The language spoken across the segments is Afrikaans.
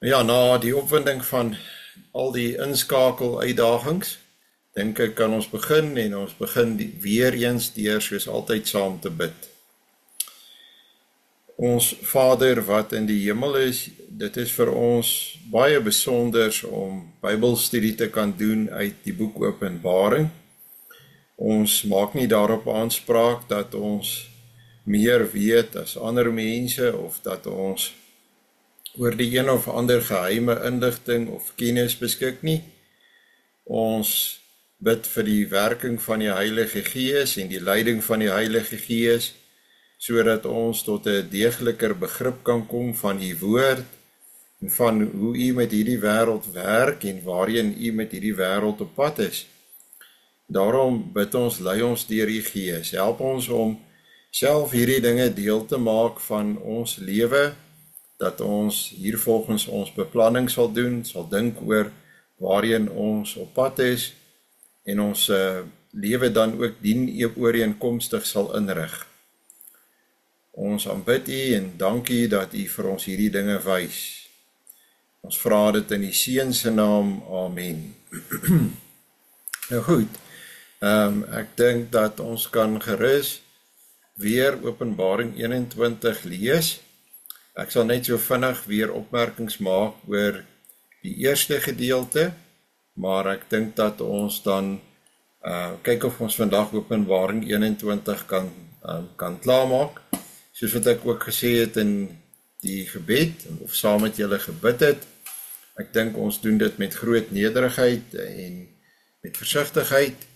Ja, na die opwinding van al die inskakel uitdagings, dink ek kan ons begin en ons begin weer eens deur soos altyd saam te bid. Ons Vader wat in die hemel is, dit is vir ons baie besonders om Bybelstudie te kan doen uit die boek Openbaring. Ons maak nie daarop aanspraak dat ons meer weet as ander mense of dat ons oor die een of ander geheime inligting of kennis beskik nie. Ons bid vir die werking van die Heilige Gees en die leiding van die Heilige Gees, sodat ons tot 'n deegliker begrip kan kom van u woord en van hoe u met hierdie wêreld werk en waarheen u met hierdie wêreld op pad is. Daarom bid ons, lei ons deur u Gees, help ons om self hierdie dinge deel te maak van ons lewe, dat ons hier volgens ons beplanning sal doen, sal dink oor waarheen ons op pad is en ons lewe dan ook ooreenkomstig sal inrig. Ons aanbid u en dank u dat u vir ons hierdie dinge wys. Ons vra dit in die Seun se naam, amen. Nou goed, ek dink dat ons kan gerus weer Openbaring 21 lees. Ek sal net so vinnig weer opmerkings maak oor die eerste gedeelte, maar ek dink dat ons dan kyk of ons vandag Openbaring 21 kan klaarmaak. Soos wat ek ook gesê het in die gebed, of saam met julle gebid het, ek dink ons doen dit met groot nederigheid en met versigtigheid,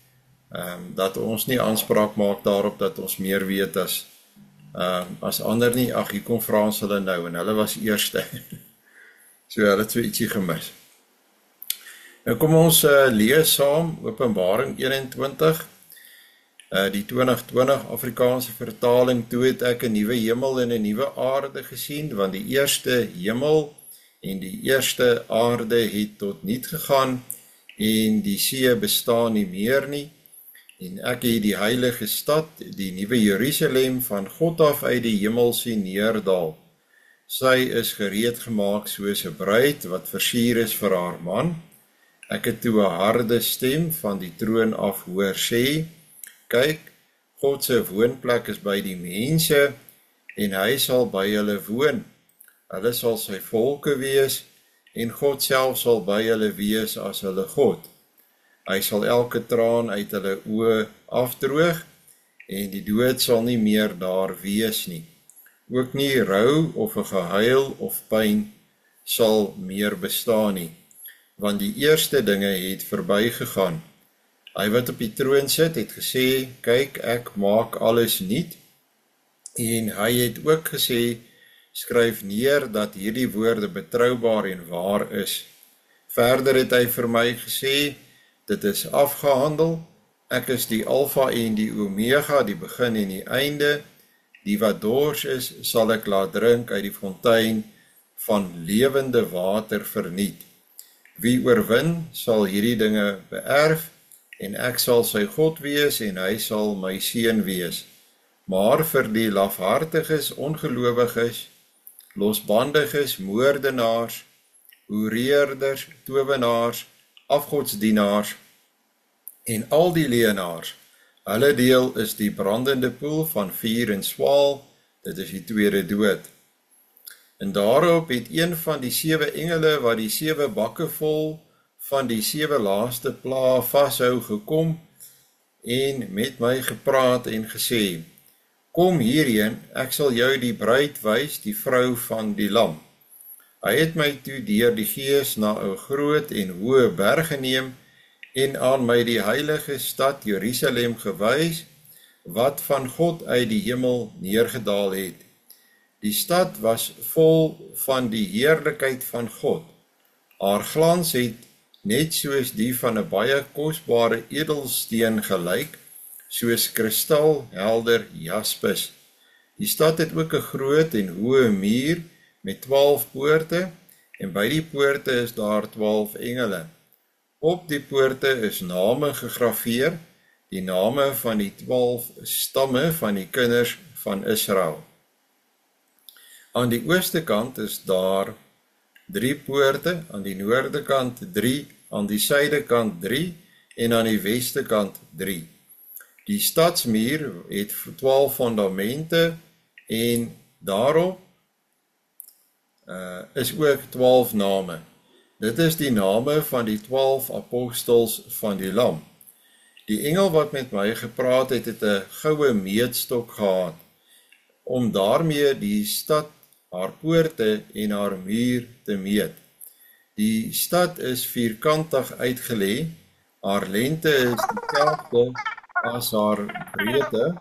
dat ons nie aanspraak maak daarop dat ons meer weet as ander nie. Ag, hier kom Frans hulle nou, en hulle was eerste. So, hulle het so ietsie gemis. Nou kom ons lees saam, Openbaring 21, die 2020 Afrikaanse vertaling. Toe het ek 'n nuwe hemel en 'n nuwe aarde gesien, want die eerste hemel en die eerste aarde het tot niet gegaan, en die see bestaan nie meer nie. En ek het die heilige stad, die nuwe Jerusalem, van God af uit die hemel sien neerdal. Sy is gereed gemaak soos 'n bruid wat versier is vir haar man. Ek het toe 'n harde stem van die troon af hoor sê: Kyk, God se woonplek is by die mense, en hy sal by hulle woon. Hulle sal sy volke wees, en God self sal by hulle wees as hulle God. Hy sal elke traan uit hulle oë afdroog, en die dood sal nie meer daar wees nie. Ook nie rou of 'n gehuil of pyn sal meer bestaan nie, want die eerste dinge het verbygegaan. Hy wat op die troon sit, het gesê: Kyk, ek maak alles nuut. En hy het ook gesê: Skryf neer dat hierdie woorde betroubaar en waar is. Verder het hy vir my gesê: Dit is afgehandel. Ek is die Alfa en die Omega, die begin en die einde. Die wat dors is, sal ek laat drink uit die fontein van lewende water verniet. Wie oorwin, sal hierdie dinge beerf, en ek sal sy God wees, en hy sal my seun wees. Maar vir die lafhartiges, ongelowiges, losbandiges, moordenaars, hoereerders, towenaars, afgodsdienaars en al die leenaars, hulle deel is die brandende poel van vuur en swaal, dit is die tweede dood. En daarop het een van die 7 engele wat die 7 bakke vol van die 7 laaste plaae vashou gekom en met my gepraat en gesê: Kom hierheen, ek sal jou die bruid wys, die vrou van die lam. Hy het my toe deur die Gees na 'n groot en hoë berg geneem en aan my die heilige stad Jerusalem gewys, wat van God uit die hemel neergedaal het. Die stad was vol van die heerlikheid van God. Haar glans het net soos die van 'n baie kosbare edelsteen gelyk, soos kristal helder jaspis. Die stad het ook 'n groot en hoë muur met 12 poorte, en by die poorte is daar 12 engele. Op die poorte is name gegraveer, die name van die 12 stamme van die kinders van Israel. Aan die ooste kant is daar 3 poorte, aan die noorde kant 3, aan die suide kant 3 en aan die weste kant 3. Die stadsmuur het 12 fondamente en daarop is ook 12 name. Dit is die name van die 12 apostels van die Lam. Die engel wat met my gepraat het, het 'n goue meetstok gehad, om daarmee die stad, haar poorte en haar muur te meet. Die stad is vierkantig uitgelê, haar lengte is dieselfde as haar breedte.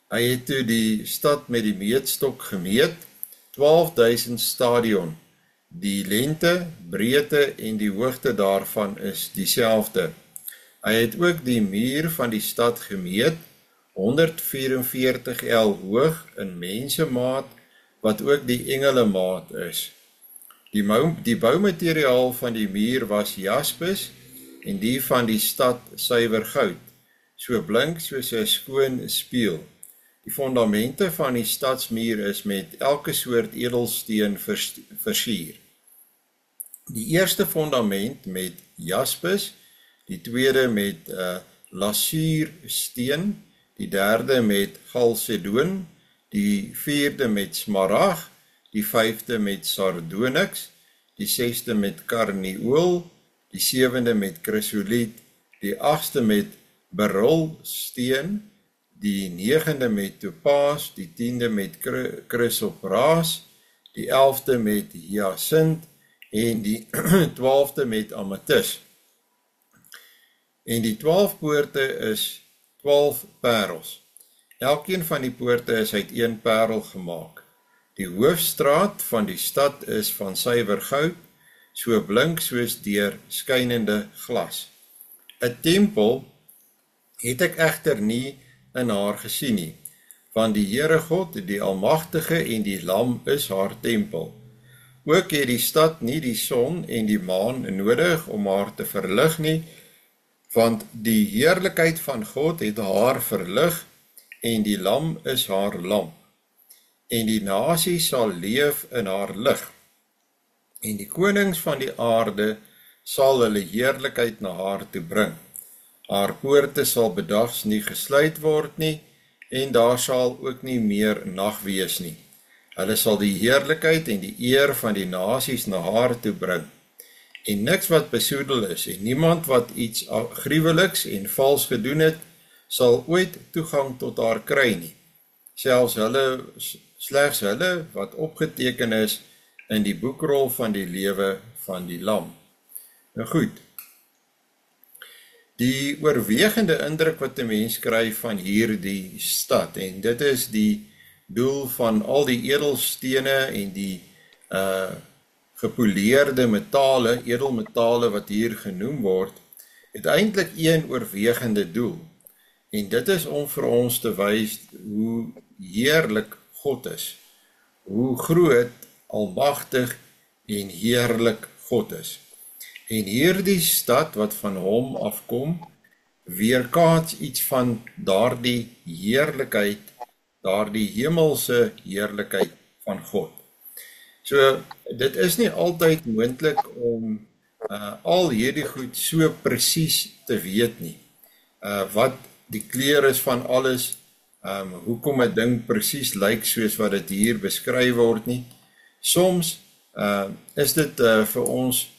Hy het toe die stad met die meetstok gemeet, 12.000 stadion. Die lengte, breedte en die hoogte daarvan is dieselfde. Hy het ook die muur van die stad gemeet, 144 L hoog in mensemaat, wat ook die engelemaat is. Die boumateriaal van die muur was jaspis en die van die stad suiwer goud, so blink soos 'n skoon spieël. Die fondamente van die stadsmuur is met elke soort edelsteen versier. Die eerste fondament met jaspis, die tweede met lasuursteen, die derde met chalcedoon, die vierde met smarag, die vyfde met sardonyx, die sesde met karnieool, die sewende met chrysoliet, die agste met berylsteen, die negende met topaas, die 10de met chrysopraas, die 11de met hyasint en die 12de met amethyst. En die 12 poorte is 12 parels. Elkeen van die poorte is uit 1 parel gemaak. Die hoofstraat van die stad is van suiwer goud, so blink soos deur skynende glas. 'n Tempel het ek egter nie in haar gesien nie, want die Here God, die Almagtige en die Lam is haar tempel. Ook het die stad nie die son en die maan nodig om haar te verlig nie, want die heerlikheid van God het haar verlig en die Lam is haar lamp. En die nasie sal leef in haar lig. En die konings van die aarde sal hulle heerlikheid na haar toe bring. Haar poorte sal bedags nie gesluit word nie, en daar sal ook nie meer nag wees nie. Hulle sal die heerlikheid en die eer van die nasies na haar toe bring. En niks wat besoedel is, en niemand wat iets gruweliks en vals gedoen het, sal ooit toegang tot haar kry nie. Slegs hulle wat opgeteken is in die boekrol van die lewe van die Lam. Nou goed, die oorwegende indruk wat 'n mens kry van hierdie stad, en dit is die doel van al die edelstene en die gepoleerde metale, edelmetale wat hier genoem word, het eintlik een oorwegende doel. En dit is om vir ons te wys hoe heerlik God is, hoe groot, almagtig en heerlik God is. En hierdie stad wat van hom afkom, weerkaats iets van daardie heerlikheid, daardie hemelse heerlikheid van God. So, dit is nie altyd moontlik om al hierdie goed so presies te weet nie. Wat die kleur is van alles, hoekom 'n ding presies lyk soos wat dit hier beskryf word nie. Soms is dit vir ons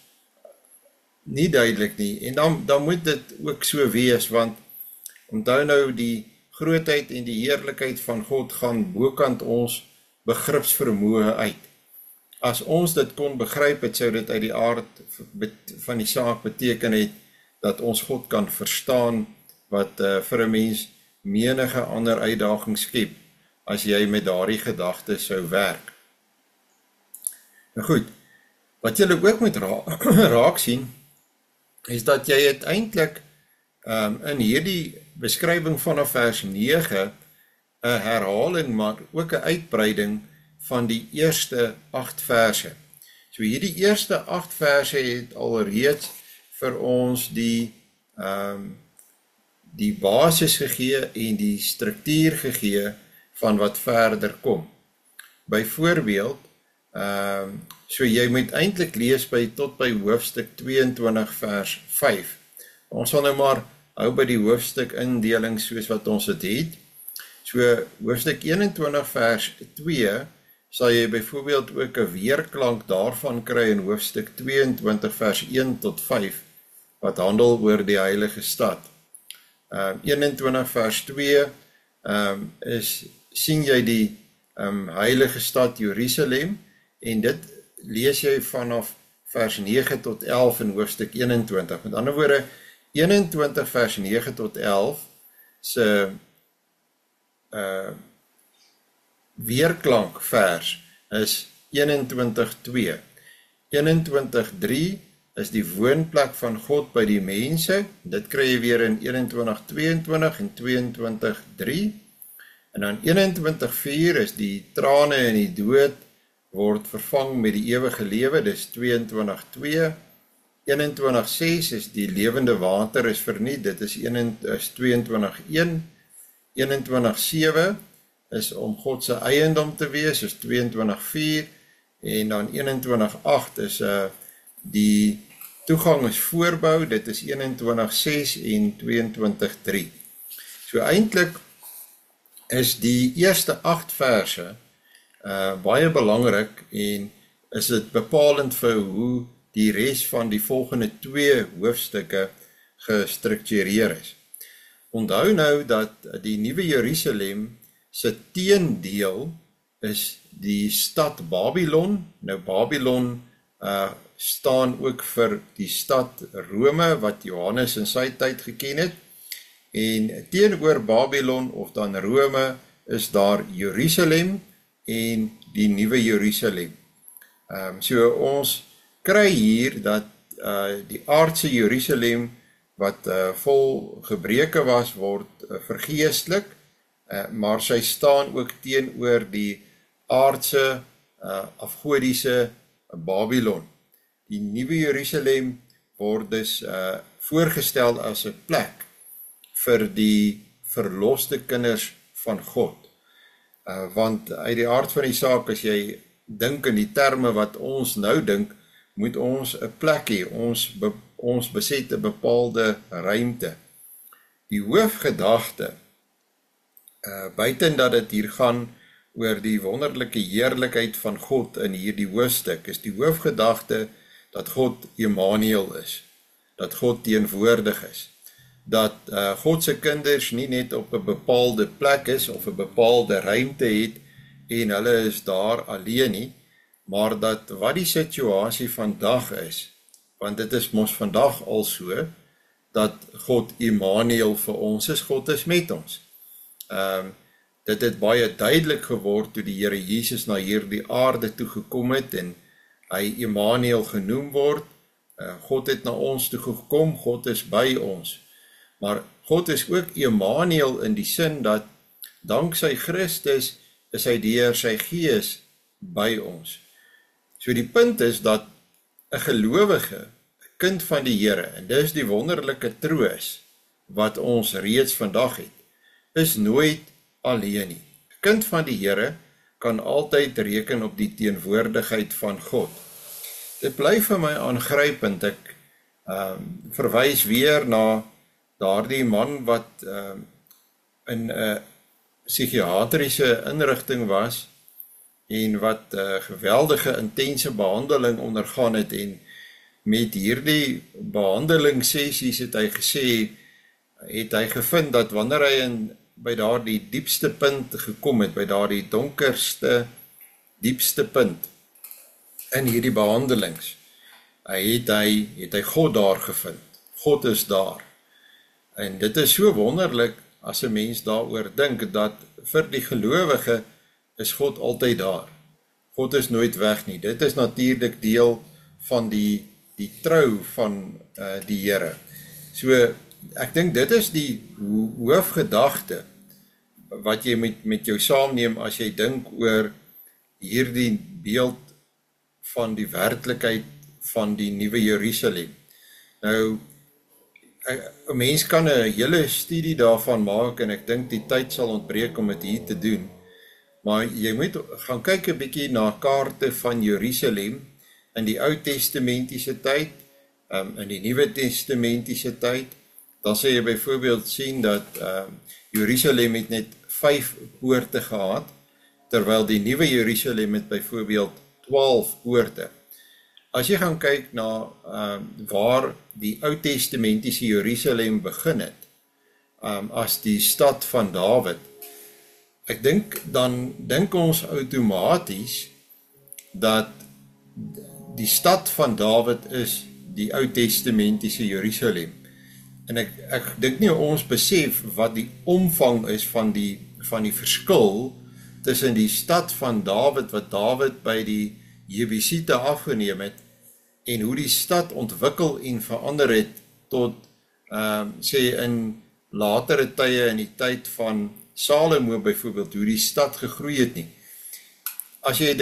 nie duidelik nie, en dan moet dit ook so wees, want onthou nou die grootheid en die heerlikheid van God gaan bokant ons begripsvermoë uit. As ons dit kon begryp het, sou dit uit die aard van die saak beteken het, dat ons God kan verstaan, wat vir 'n mens menige ander uitdaging skep, as jy met daardie gedagte sou werk. Nou goed, wat jy ook moet raak sien, is dat jy het eintlik in hierdie beskrywing vanaf vers 9 'n herhaling, maar ook 'n uitbreiding van die eerste 8 verse. So hierdie eerste 8 verse het alreeds vir ons die basis gegee en die struktuur gegee van wat verder kom. Byvoorbeeld, so jy moet eintlik lees tot by hoofstuk 22 vers 5. Ons sal nou maar hou by die hoofstuk indeling soos wat ons dit het. So hoofstuk 21 vers 2 sal jy byvoorbeeld ook 'n weerklank daarvan kry in hoofstuk 22 vers 1 tot 5 wat handel oor die heilige stad. 21 vers 2 sien jy die heilige stad Jerusalem en dit lees jy vanaf vers 9 tot 11 in hoofstuk 21. Met ander woorde, 21 vers 9 tot 11 se weerklank vers is 21:2. 21:3 is die woonplek van God by die mense. Dit kry jy weer in 21:22 en 22:3. En dan 21:4 is die trane en die dood word vervang met die ewige lewe, dis 22:2. 21:6 is die lewende water is verniet, dit is 22:1. 21:7 is om God se eiendom te wees, is 22:4. En dan 21:8 is die toegang is voorbou, dit is 21:6 en 22:3. So eintlik is die eerste 8 verse baie belangrik en is dit bepalend vir hoe die res van die volgende 2 hoofstukke gestruktureer is. Onthou nou dat die Nuwe Jerusalem se teendeel is die stad Babylon. Nou Babylon staan ook vir die stad Rome wat Johannes in sy tyd geken het. En teenoor Babylon of dan Rome is daar Jerusalem en die Nuwe Jerusalem. So ons kry hier dat die aardse Jerusalem wat vol gebreke was, word vergeestelik, maar sy staan ook teenoor die aardse afgodiese Babylon. Die Nuwe Jerusalem word dus voorgestel as 'n plek vir die verloste kinders van God. Want uit die aard van die saak, as jy dink in die terme wat ons nou dink, moet ons 'n plek hê, ons beset 'n bepaalde ruimte. Die hoofgedagte, buiten dat dit hier gaan oor die wonderlike heerlikheid van God in hierdie hoofstuk, is die hoofgedagte dat God Immanuel is, dat God teenwoordig is, dat God se kinders nie net op 'n bepaalde plek is of 'n bepaalde ruimte het en hulle is daar alleen nie, maar dat wat die situasie vandag is, want dit is mos vandag al so, dat God Immanuel vir ons is, God is met ons. Dit het baie duidelik geword toe die Here Jesus na hierdie aarde toe gekom het en hy Immanuel genoem word. God het na ons toe gekom, God is by ons. Maar God is ook Immanuel in die sin dat danksy Christus is hy deur sy Gees by ons. So die punt is dat 'n gelowige, 'n kind van die Here, en dis die wonderlike troos wat ons reeds vandag het, is nooit alleen nie. 'n Kind van die Here kan altyd reken op die teenwoordigheid van God. Dit bly vir my aangrypend. Ek verwys weer na daardie man wat in 'n psigiatriese inrigting was en wat geweldige intense behandeling ondergaan het, en met hierdie behandelingssessies het hy gesê, het hy gevind dat wanneer hy by daardie diepste punt gekom het, by daardie donkerste, diepste punt in hierdie behandelings, het hy God daar gevind. God is daar. En dit is so wonderlik as 'n mens daaroor dink, dat vir die gelowige is God altyd daar. God is nooit weg nie. Dit is natuurlik deel van die trou van die Here. So, ek dink dit is die hoofgedagte wat jy met jou saamneem as jy dink oor hierdie beeld van die werklikheid van die Nuwe Jerusalem. Nou, 'n mens kan 'n hele studie daarvan maak en ek dink die tyd sal ontbreek om dit hier te doen. Maar jy moet gaan kyk 'n bietjie na kaarte van Jerusalem in die Ou Testamentiese tyd, in die Nuwe Testamentiese tyd. Dan sal jy byvoorbeeld sien dat Jerusalem het net 5 poorte gehad, terwyl die Nuwe Jerusalem het byvoorbeeld 12 poorte. As jy gaan kyk na waar die Ou Testamentiese Jerusalem begin het, as die stad van Dawid, ek dink ons outomaties dat die stad van Dawid is die Ou Testamentiese Jerusalem. En ek dink nie ons besef wat die omvang is van die verskil tussen die stad van Dawid wat Dawid by die Jebusiete afgeneem het en hoe die stad ontwikkel en verander het tot sê in latere tye in die tyd van Salomo byvoorbeeld, hoe die stad gegroei het nie. As jy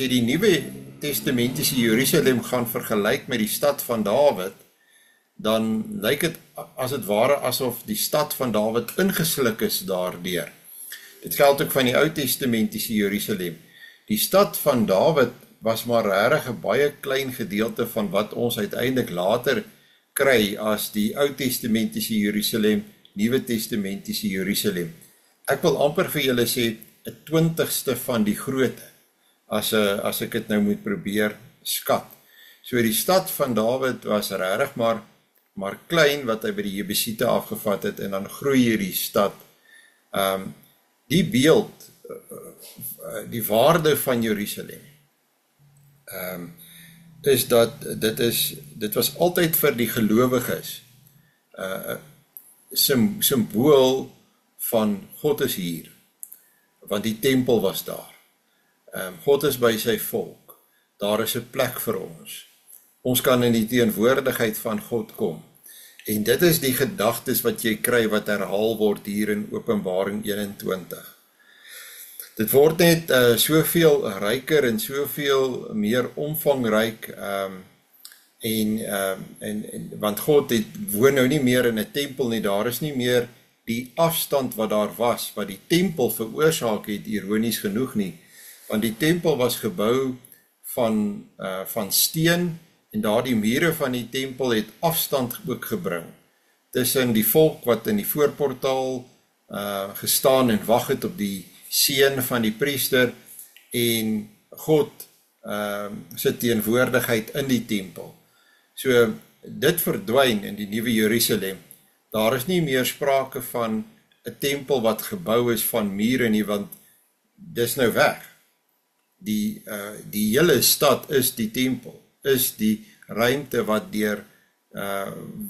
die Nuwe Testamentiese Jerusalem gaan vergelyk met die stad van Dawid, dan lyk dit as het ware asof die stad van Dawid ingesluk is daardeur. Dit geld ook van die Ou Testamentiese Jerusalem. Die stad van Dawid was maar regtig 'n baie klein gedeelte van wat ons uiteindelik later kry as die Ou Testamentiese Jerusalem, Nuwe Testamentiese Jerusalem. Ek wil amper vir julle sê 'n 20ste van die grootte, as ek dit nou moet probeer skat. So die stad van Dawid was regtig maar klein wat hy by die Jebusiete afgevat het en dan groei hierdie stad. Die beeld, die waarde van Jerusalem, is dat dit was altyd vir die gelowiges symbool van God is hier, want die tempel was daar. God is by sy volk, daar is 'n plek vir ons. Ons kan in die teenwoordigheid van God kom. En dit is die gedagtes wat jy kry wat herhaal word hier in Openbaring 21. Dit word net soveel ryker en soveel meer omvangryk, want God woon nou nie meer in 'n tempel nie, daar is nie meer die afstand wat daar was, wat die tempel veroorsaak het, ironies genoeg nie, want die tempel was gebou van steen, en daardie mure van die tempel het afstand ook gebring, tussen die volk wat in die voorportaal gestaan en wag het op die seën van die priester, en God sy teenwoordigheid in die tempel. So, dit verdwyn in die Nuwe Jerusalem. Daar is nie meer sprake van 'n tempel wat gebou is van mure nie, want dis nou weg. Die hele stad is die tempel, is die ruimte wat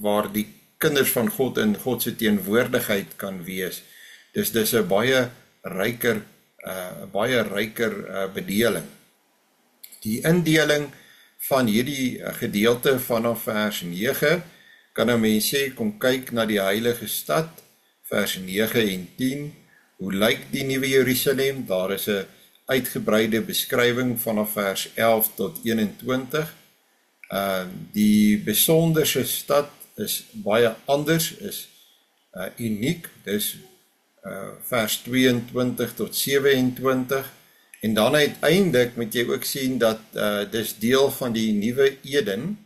waar die kinders van God in God se teenwoordigheid kan wees. Dus dis 'n baie ryker bedeling. Die indeling van hierdie gedeelte vanaf vers 9, kan 'n mens sê, kom kyk na die heilige stad, vers 9 en 10, hoe lyk die Nuwe Jerusalem? Daar is 'n uitgebreide beskrywing vanaf vers 11 tot 21. Die besonderse stad is baie anders, is uniek, dis vers 22 tot 27, en dan uiteindelik moet jy ook sien dat dis deel van die nuwe Eden,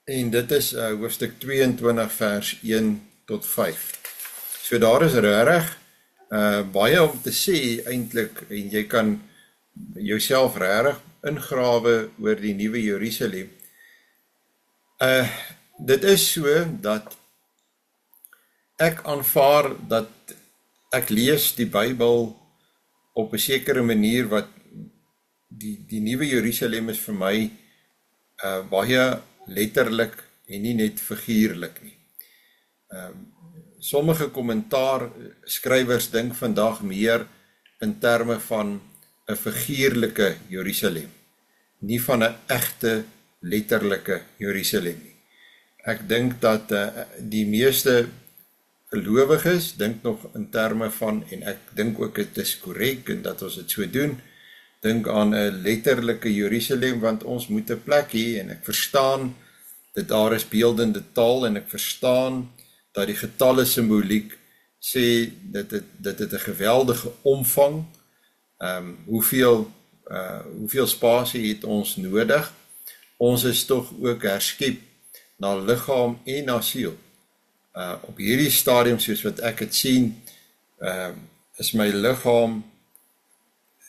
en dit is hoofstuk 22 vers 1 tot 5. So daar is regtig baie om te sê eintlik, en jy kan jouself regtig ingrawe oor die Nuwe Jerusalem. Dit is so dat ek aanvaar dat ek lees die Bybel op 'n sekere manier wat die Nuwe Jerusalem is vir my baie letterlik en nie net figuurlik nie. Sommige kommentaarskrywers dink vandag meer in terme van 'n figuurlike Jerusalem, nie van 'n egte letterlike Jerusalem nie. Ek dink dat die meeste gelowiges dink nog in terme van, en ek dink ook dit is korrek en dat ons dit so doen, dink aan 'n letterlike Jerusalem, want ons moet 'n plek hê, en ek verstaan daar is beeldende taal en ek verstaan dat die getalle simboliek sê dat dit 'n geweldige omvang, hoeveel spasie het ons nodig? Ons is tog ook herskep na liggaam en na siel. Op hierdie stadium, soos wat ek het sien, is my liggaam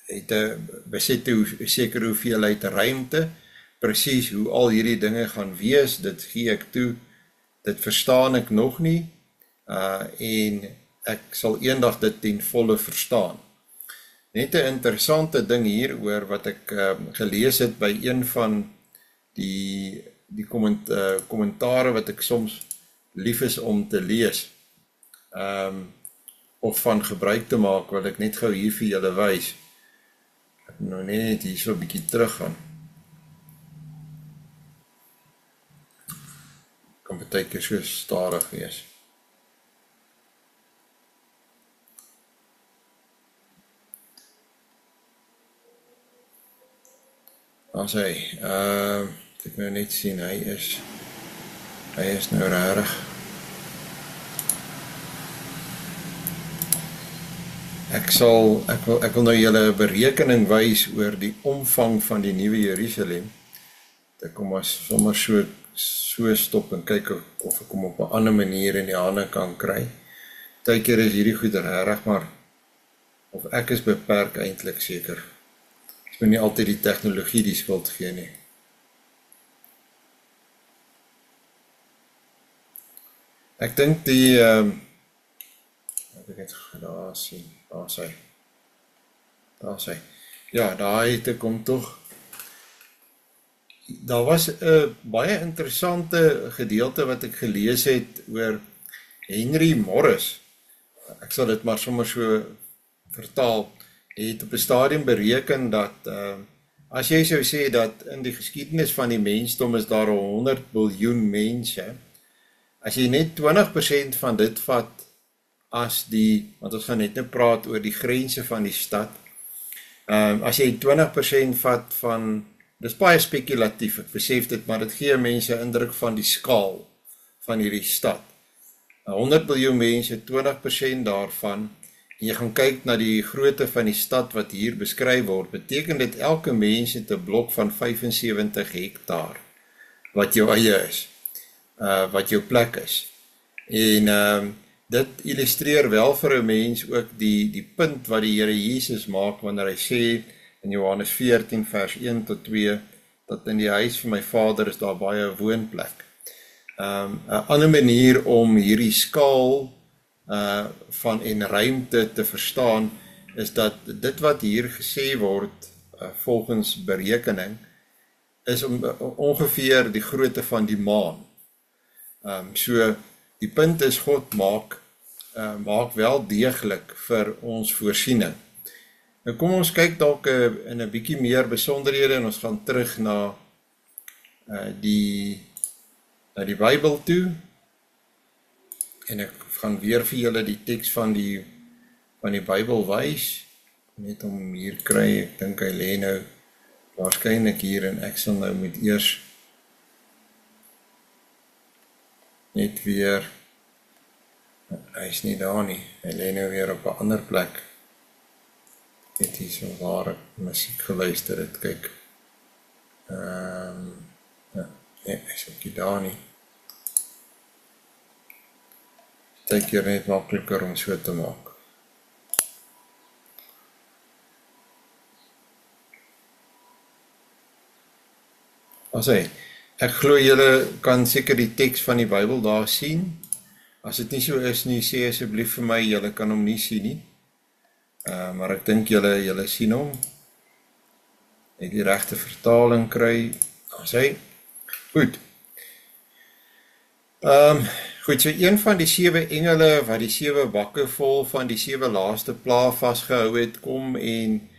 het 'n sekere hoeveelheid ruimte, presies hoe al hierdie dinge gaan wees, dit gee ek toe, dit verstaan ek nog nie, en ek sal eendag dit ten volle verstaan. Net 'n interessante ding hieroor wat ek gelees het by een van die kommentare wat ek soms lief is om te lees, of van gebruik te maak, wil ek net gou hier vir julle wys. Ek moet nou net hier so 'n bietjie terug gaan. Kan baie keer so stadig wees. As hy, ek nou net sien, hy is nou rarig. Ek wil nou julle 'n berekening wys oor die omvang van die nuwe Jerusalem. Ek kom maar sommer so stop en kyk of ek hom op 'n ander manier in die hande kan kry. Partykeer is hierdie goed regtig, maar of ek is beperk eintlik seker. Ek moet nie altyd die tegnologie die skuld gee nie. Ek dink ek het daar sien, daar sy. Ja, daar het ek hom tog. Daar was 'n baie interessante gedeelte wat ek gelees het oor Henry Morris. Ek sal dit maar sommer so vertaal. Hy het op 'n stadium bereken dat as jy sou sê dat in die geskiedenis van die mensdom is daar 100 biljoen mense, as jy net 20% van dit vat as want ons gaan net nou praat oor die grense van die stad, as jy 20% vat van, dis baie spekulatief, ek besef dit, maar dit gee mense 'n indruk van die skaal van hierdie stad. 100 biljoen mense, 20% daarvan, en jy gaan kyk na die grootte van die stad wat hier beskryf word, beteken dit elke mens het 'n blok van 75 hektaar, wat jou eie is, wat jou plek is. En dit illustreer wel vir 'n mens ook die punt wat die Here Jesus maak wanneer hy sê in Johannes 14 vers 1 tot 2 dat in die huis van my Vader is daar baie woonplek. 'n ander manier om hierdie skaal van en ruimte te verstaan is dat dit wat hier gesê word volgens berekening is ongeveer die grootte van die maan. So die punt is God maak wel deeglik vir ons voorsiening. Nou kom ons kyk dalk in 'n bietjie meer besonderhede en ons gaan terug na die Bybel toe. En ek gaan weer vir julle die teks van die Bybel wys. Net om hier kry, ek dink hy lê nou waarskynlik hier en ek sal nou moet eers net weer, hy is nie daar nie, hy lê nou weer op 'n ander plek. Net hier so waar ek musiek geluister het, kyk. Nee, hy is ook nie daar nie. Dit is net makliker om so te maak. Ek glo julle kan seker die teks van die Bybel daar sien. As dit nie so is nie, sê asseblief vir my, julle kan hom nie sien nie. Maar ek dink julle sien hom. Net die regte vertaling kry. Goed. Goed, so een van die 7 engele wat die 7 bakke vol van die 7 laaste pla vasgehou het, kom en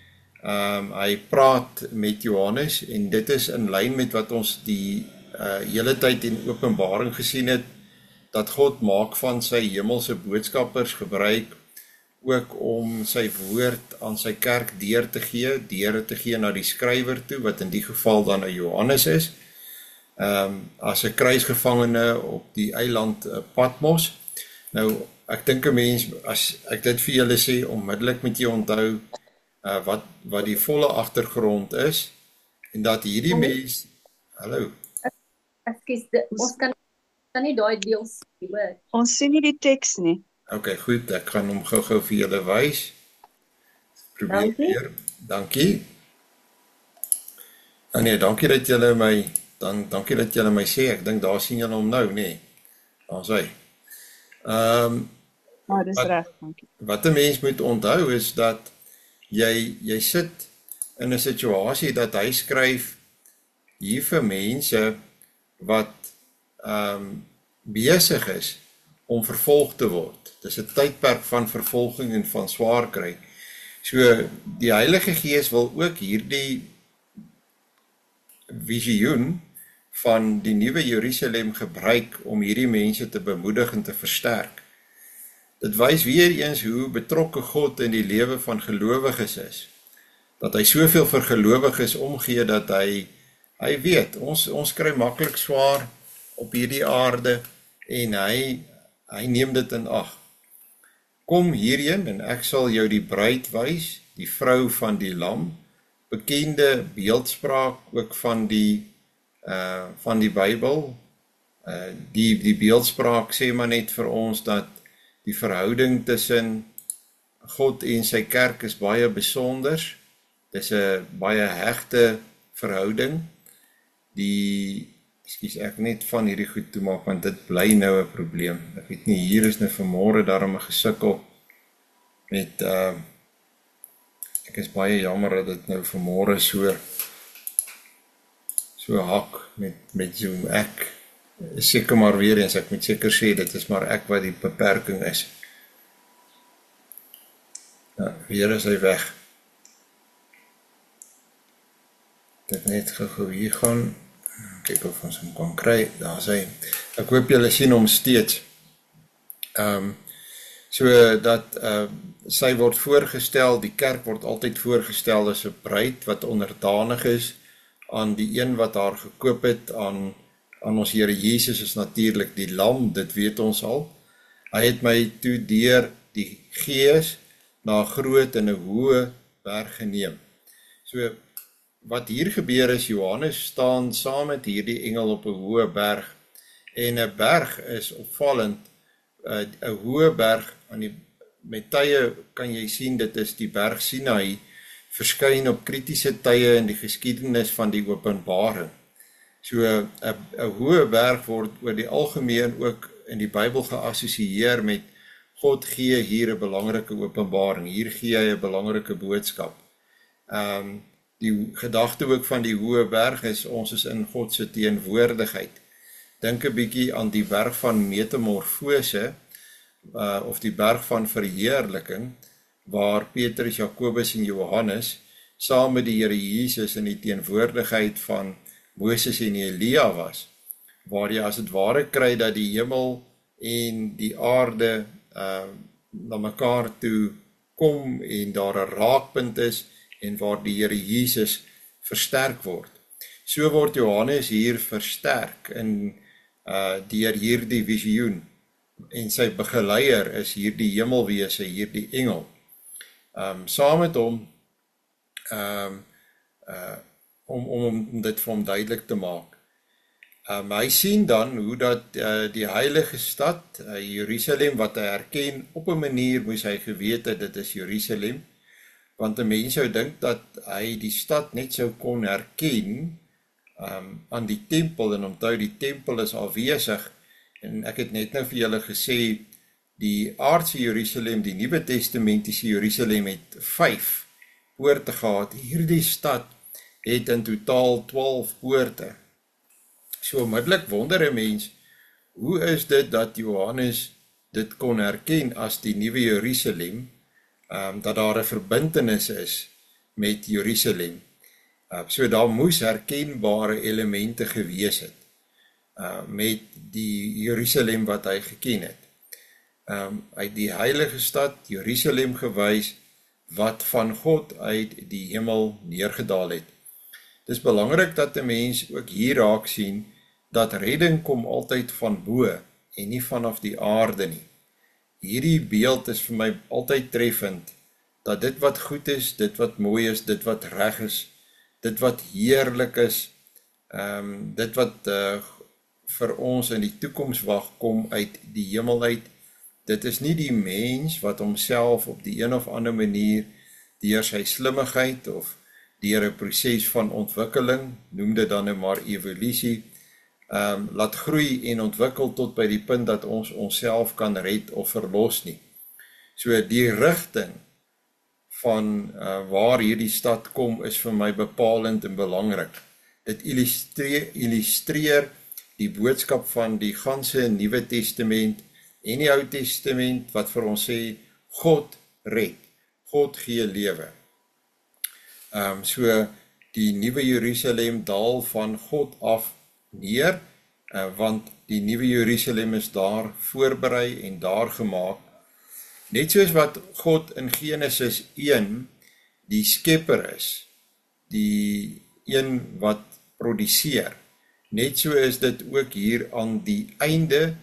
hy praat met Johannes en dit is in lyn met wat ons die hele tyd in Openbaring gesien het, dat God maak van sy hemelse boodskappers gebruik ook om sy woord aan sy kerk deur te gee na die skrywer toe, wat in die geval dan 'n Johannes is. as 'n kruisgevangene op die eiland Patmos. Nou, ek dink 'n mens, as ek dit vir julle sê, onmiddellik moet jy onthou wat die volle agtergrond is, en dat hierdie mens, hallo, Ekskuus, ons kan nie daai deel sien, hoor. Ons sien nie die teks nie. okay, goed, ek gaan hom gou vir julle wys. Probeer Dankie. weer, dankie. Nee, dankie dat julle my sê, ek dink daar sien julle hom nou, nee, daar is hy. Dis reg, dankie. Wat 'n mens moet onthou is dat jy sit in 'n situasie dat hy skryf hier vir mense wat besig is om vervolg te word. Dis 'n tydperk van vervolging en van swaar kry. So die Heilige Gees wil ook hierdie visioen van die nuwe Jerusalem gebruik om hierdie mense te bemoedig en te versterk. Dit wys weer eens hoe betrokke God in die lewe van gelowiges is. Dat hy soveel vir gelowiges omgee dat hy weet, ons kry maklik swaar op hierdie aarde en hy neem dit in ag. Kom hierheen en ek sal jou die bruid wys, die vrou van die lam, bekende beeldspraak ook van die Bybel. Die beeldspraak sê maar net vir ons dat die verhouding tussen God en sy kerk is baie besonder. Dis 'n baie hegte verhouding. Ekskuus, ek net van hierdie goed toe maak, want dit bly nou 'n probleem. Ek weet nie, hier is nou vanmôre daarom 'n gesukkel met, ek is baie jammer dat dit nou vanmôre so hak met Zoom. Ek is seker maar weer eens, ek moet seker sê, dit is maar ek wat die beperking is. Ja, weer is hy weg. Ek net gou hier gaan, kyk of ons hom kan kry, daar is hy. Ek hoop julle sien hom steeds. So dat sy word voorgestel, die kerk word altyd voorgestel as 'n bruid wat onderdanig is aan die een wat haar gekoop het, aan ons Here Jesus is natuurlik die lam, dit weet ons al. Hy het my toe deur die Gees na 'n groot en 'n hoë berg geneem. So wat hier gebeur is, Johannes staan saam met hierdie engel op 'n hoë berg, en 'n berg is opvallend, 'n hoë berg, met tye kan jy sien, dit is die berg Sinai, verskyn op kritiese tye in die geskiedenis van die Openbaring. So 'n hoë berg word oor die algemeen ook in die Bybel geassosieer met God gee hier 'n belangrike openbaring, hier gee hy 'n belangrike boodskap. Die gedagte ook van die hoë berg is, ons is in God se teenwoordigheid. Dink 'n bietjie aan die berg van metamorfose, of die berg van verheerliking, waar Petrus, Jakobus en Johannes saam met die Here Jesus in die teenwoordigheid van Moses en Elia was, waar jy as het ware kry dat die hemel en die aarde na mekaar toe kom en daar 'n raakpunt is en waar die Here Jesus versterk word. So word Johannes hier versterk in deur hierdie visioen, en sy begeleier is hierdie hemelwese, hierdie engel. Saam met hom, om dit vir hom duidelik te maak. Hy sien dan hoe dat die heilige stad, Jerusalem, wat hy herken, op 'n manier moes hy geweet het, dit is Jerusalem, want 'n mens sou dink dat hy die stad net sou kon herken aan die tempel, en onthou die tempel is afwesig, en ek het net nou vir julle gesê, die aardse Jerusalem, die Nuwe Testamentiese Jerusalem het 5 poorte gehad. Hierdie stad het in totaal 12 poorte. So onmiddellik wonder 'n mens, hoe is dit dat Johannes dit kon herken as die Nuwe Jerusalem, dat daar 'n verbintenis is met Jerusalem. So daar moes herkenbare elemente gewees het met die Jerusalem wat hy geken het. Hy het die heilige stad Jerusalem gewys wat van God uit die hemel neergedaal het. Dit is belangrik dat 'n mens ook hier raak sien dat redding kom altyd van bo en nie vanaf die aarde nie. Hierdie beeld is vir my altyd treffend, dat dit wat goed is, dit wat mooi is, dit wat reg is, dit wat heerlik is, dit wat vir ons in die toekoms wag, kom uit die hemel uit. Dit is nie die mens wat homself op die een of ander manier deur sy slimmigheid of deur 'n proses van ontwikkeling, noem dit dan nou maar evolusie, laat groei en ontwikkel tot by die punt dat ons onsself kan red of verlos nie. So die rigting van waar hierdie stad kom is vir my bepalend en belangrik. Dit illustreer die boodskap van die ganse Nuwe Testament en die Ou Testament wat vir ons sê, God red, God gee lewe. So die Nuwe Jerusalem daal van God af neer, want die Nuwe Jerusalem is daar voorberei en daar gemaak. Net soos wat God in Genesis 1 die skepper is, die een wat produseer. Net so is dit ook hier aan die einde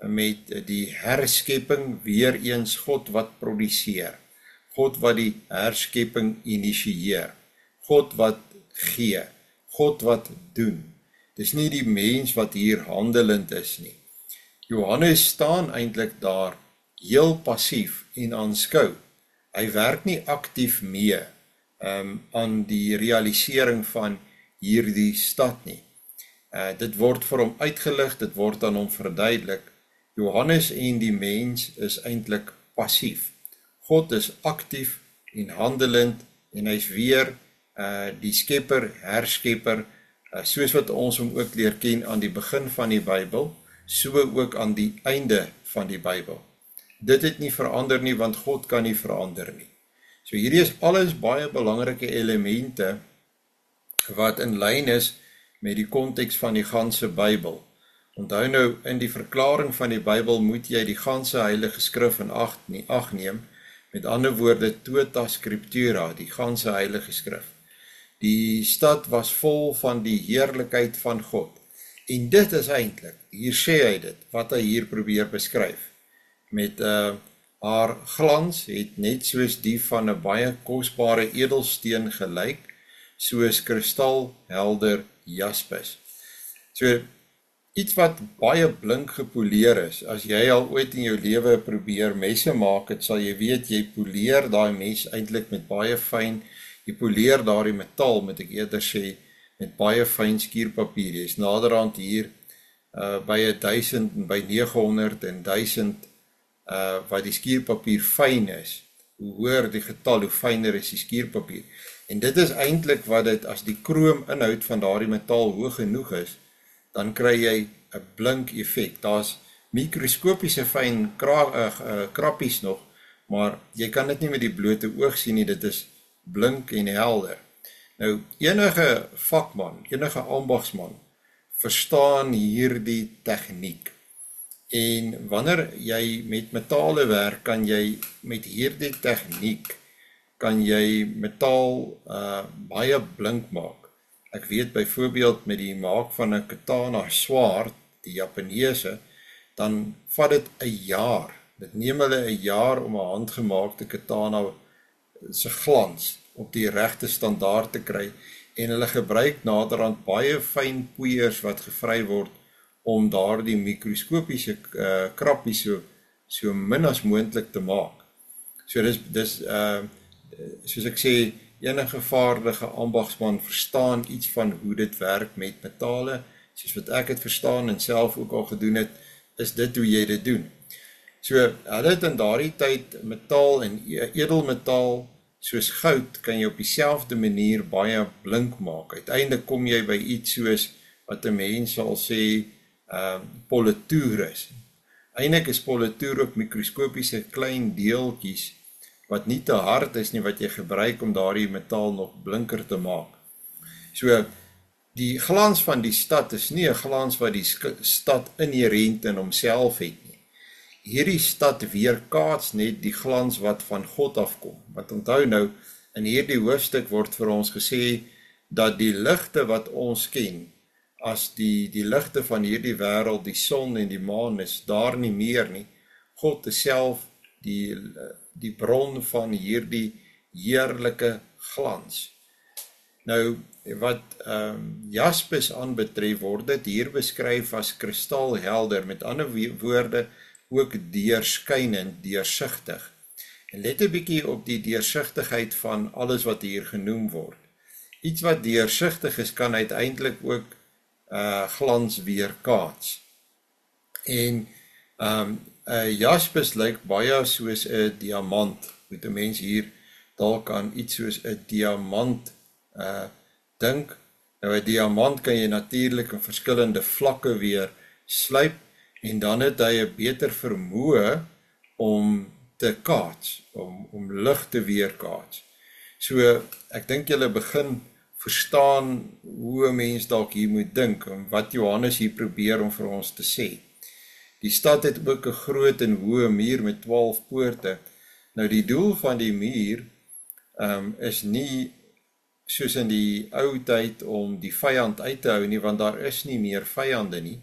met die herskepping weer eens God wat produseer. God wat die herskepping initieer. God wat gee. God wat doen. Dis nie die mens wat hier handelend is nie. Johannes staan eintlik daar heel passief en aanskou. Hy werk nie aktief mee aan die realisering van hierdie stad nie. Dit word vir hom uitgelig, dit word aan hom verduidelik. Johannes en die mens is eintlik passief. God is aktief en handelend en hy's weer die skepper, herskepper, soos wat ons hom ook leer ken aan die begin van die Bybel, so ook aan die einde van die Bybel. Dit het nie verander nie, want God kan nie verander nie. So hierdie is alles baie belangrike elemente wat in lyn is met die konteks van die ganse Bybel. Onthou nou, in die verklaring van die Bybel moet jy die ganse Heilige Skrif in ag neem, met ander woorde, tota scriptura, die ganse Heilige Skrif. Die stad was vol van die heerlikheid van God. En dit is eintlik, hier sê hy dit, wat hy hier probeer beskryf. Met haar glans het net soos die van 'n baie kosbare edelsteen gelyk, soos kristalhelder jaspis. So, iets wat baie blink gepoleer is, as jy al ooit in jou lewe probeer messe maak, het sal jy weet, jy poleer daai mes eintlik met baie fyn, jy poleer daardie metaal, moet ek eerder sê, met baie fyn skierpapier. Jy is naderhand hier by 1000 en by 900 en 1000 wat die skierpapier fyn is. Hoe hoër die getal, hoe fyner is die skierpapier. En dit is eintlik wat dit, as die kroominhoud van daardie metaal hoog genoeg is, dan kry jy 'n blink effek. Daar's mikroskopiese fyn krappies nog, maar jy kan dit nie met die blote oog sien nie, dit is blink en helder. Nou, enige vakman, enige ambagsman, verstaan hierdie tegniek. En wanneer jy met metale werk, kan jy met hierdie tegniek, kan jy metaal baie blink maak. Ek weet byvoorbeeld met die maak van 'n katana swaard, die Japaneese, dan vat dit 'n jaar. Dit neem hulle 'n jaar om 'n handgemaakte katana se glans op die regte standaard te kry, en hulle gebruik naderhand baie fyn poeiers wat gevry word om daardie mikroskopiese krappies so min as moontlik te maak. So dis soos ek sê, enige vaardige ambagsman verstaan iets van hoe dit werk met metale, soos wat ek het verstaan en self ook al gedoen het, is dit hoe jy dit doen. So, hulle het in daardie tyd metaal en edelmetaal, soos goud, kan jy op dieselfde manier baie blink maak. Uiteindelik kom jy by iets soos, wat 'n mens sal sê, politoer is. Eintlik is politoer ook mikroskopiese klein deeltjies, wat nie te hard is nie, wat jy gebruik om daardie metaal nog blinker te maak. So, die glans van die stad is nie 'n glans wat die stad inherent in homself het nie. Hierdie stad weerkaats net die glans wat van God afkom. Want onthou nou, in hierdie hoofstuk word vir ons gesê, dat die ligte wat ons ken, as die ligte van hierdie wêreld, die son en die maan is daar nie meer nie. God is self die bron van hierdie heerlike glans. Nou, wat jaspis aanbetref, word dit hier beskryf as kristalhelder, met ander woorde ook deurskynend, deursigtig. En let 'n bietjie op die deursigtigheid van alles wat hier genoem word. Iets wat deursigtig is, kan uiteindelik ook glans weerkaats. En jaspis lyk baie soos 'n diamant. Moet 'n mens hier dalk aan iets soos 'n diamant dink. Nou 'n diamant kan jy natuurlik in verskillende vlakke weer slyp, en dan het hy 'n beter vermoë om te kaats, om lig te weerkaats. So ek dink julle begin verstaan hoe 'n mens dalk hier moet dink, en wat Johannes hier probeer om vir ons te sê. Die stad het ook 'n groot en hoë muur met 12 poorte. Nou die doel van die muur is nie soos in die ou tyd om die vyand uit te hou nie, want daar is nie meer vyande nie,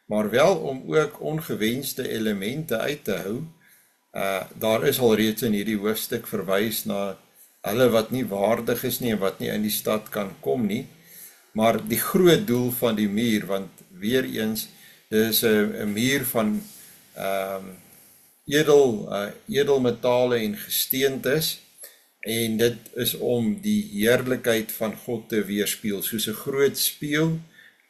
maar wel om ook ongewenste elemente uit te hou. Daar is al reeds in hierdie hoofstuk verwys na hulle wat nie waardig is nie en wat nie in die stad kan kom nie, maar die groot doel van die muur, want weer eens, dit is 'n muur van edelmetale en gesteentes, en dit is om die heerlikheid van God te weerspieël. Soos 'n groot spieël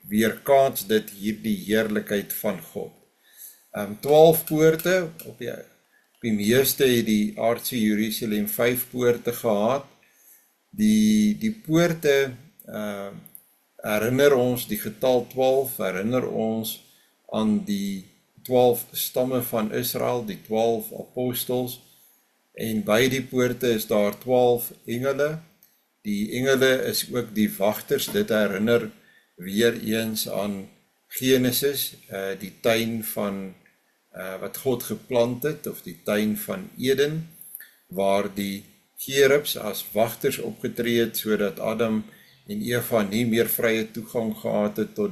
weerkaats dit hierdie heerlikheid van God. 12 poorte, op die meeste het die aardse Jerusalem 5 poorte gehad. Die poorte herinner ons, die getal 12 herinner ons aan die 12 stamme van Israel, die 12 apostels, en by die poorte is daar 12 engele. Die engele is ook die wagters. Dit herinner weer eens aan Genesis, die tuin van wat God geplant het, of die tuin van Eden, waar die cherubs as wagters opgetree het, sodat Adam en Eva nie meer vrye toegang gehad het tot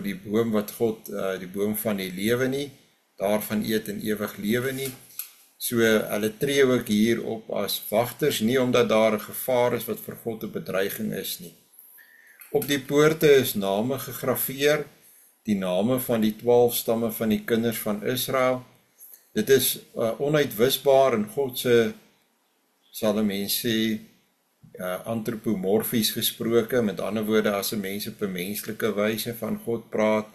die boom wat God, die boom van die lewe nie, daarvan eet en ewig lewe nie. So hulle tree ook hier op as wagters, nie omdat daar 'n gevaar is wat vir God 'n bedreiging is nie. Op die poorte is name gegrafeer, die name van die 12 stamme van die kinders van Israel. Dit is onuitwisbaar in God se, sal 'n mens sê, antropomorfies gesproke, met ander woorde, as 'n mens op 'n menslike wyse van God praat.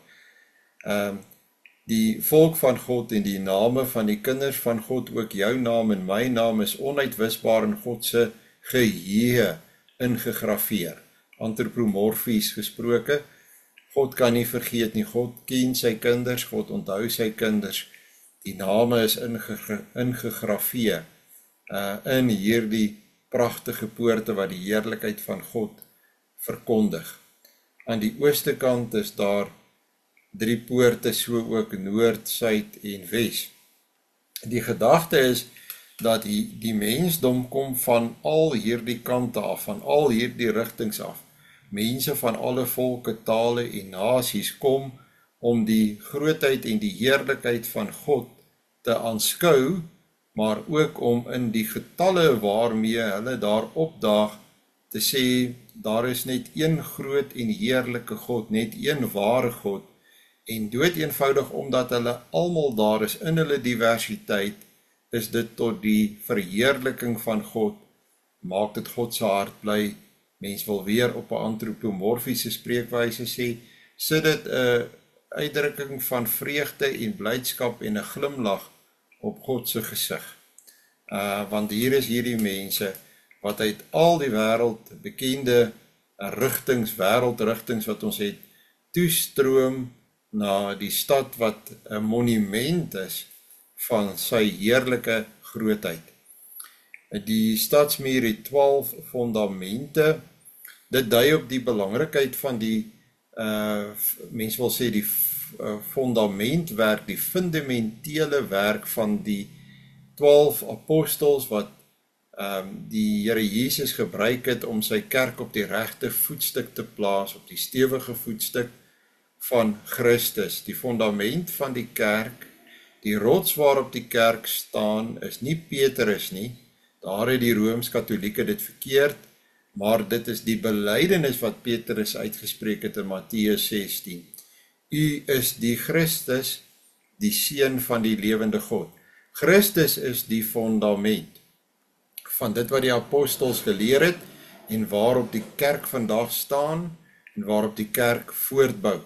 Die volk van God en die name van die kinders van God, ook jou naam en my naam, is onuitwisbaar in God se geheue ingegrafeer. Antropomorfies gesproke. God kan nie vergeet nie, God ken sy kinders, God onthou sy kinders. Die name is ingegrafeer in hierdie pragtige poorte wat die heerlikheid van God verkondig. Aan die ooste kant is daar 3 poorte, so ook noord, suid en wes. Die gedagte is dat die mensdom kom van al hierdie kante af, van al hierdie rigtings af. Mense van alle volke, tale en nasies kom om die grootheid en die heerlikheid van God te aanskou, maar ook om in die getalle waarmee hulle daar opdaag te sê, daar is net een groot en heerlike God, net een ware God, en dood eenvoudig omdat hulle almal daar is in hulle diversiteit, is dit tot die verheerliking van God, maak dit God se hart bly. Mens wil weer op 'n antropomorfiese spreekwyse sê, sit dit 'n uitdrukking van vreugde en blydskap en 'n glimlag op God se gesig. Want hier is hierdie mense wat uit al die wêreld bekende wêreldrigtings wat ons het, toestroom na die stad wat 'n monument is van sy heerlike grootheid. Die stadsmuur het 12 fondamente. Dit dui op die belangrikheid van die, mens wil sê die fundamentwerk, die fundamentele werk van die 12 apostels wat die Here Jesus gebruik het om sy kerk op die regte voetstuk te plaas, op die stewige voetstuk van Christus. Die fondament van die kerk, die rots waarop die kerk staan, is nie Petrus nie. Daar het die Rooms-Katholieke dit verkeerd, maar dit is die belydenis wat Petrus uitgespreek het in Matteus 16. U is die Christus, die Seun van die lewende God. Christus is die fondament van dit wat die apostels geleer het en waarop die kerk vandag staan en waarop die kerk voortbou.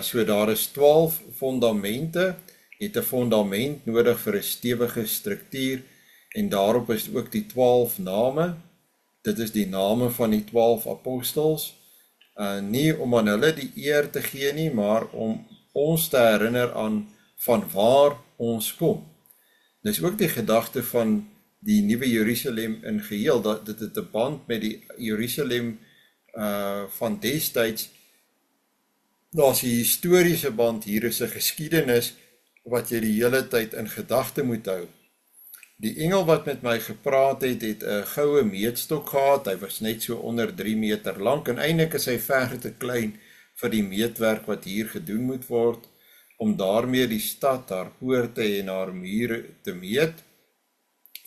So daar is 12 fondamente, het 'n fondament nodig vir 'n stewige struktuur en daarop is ook die 12 name. Dit is die name van die 12 apostels, nie om aan hulle die eer te gee nie, maar om ons te herinner aan van waar ons kom. Dis ook die gedagte van die nuwe Jerusalem in geheel, dat dit het 'n band met die Jerusalem van destyds. Daar's 'n historiese band, hier is 'n geskiedenis wat jy die hele tyd in gedagte moet hou. Die engel wat met my gepraat het, het 'n goue meetstok gehad, hy was net so onder 3 meter lank, en eintlik is hy ver te klein vir die meetwerk wat hier gedoen moet word, om daarmee die stad, haar poorte en haar mure te meet.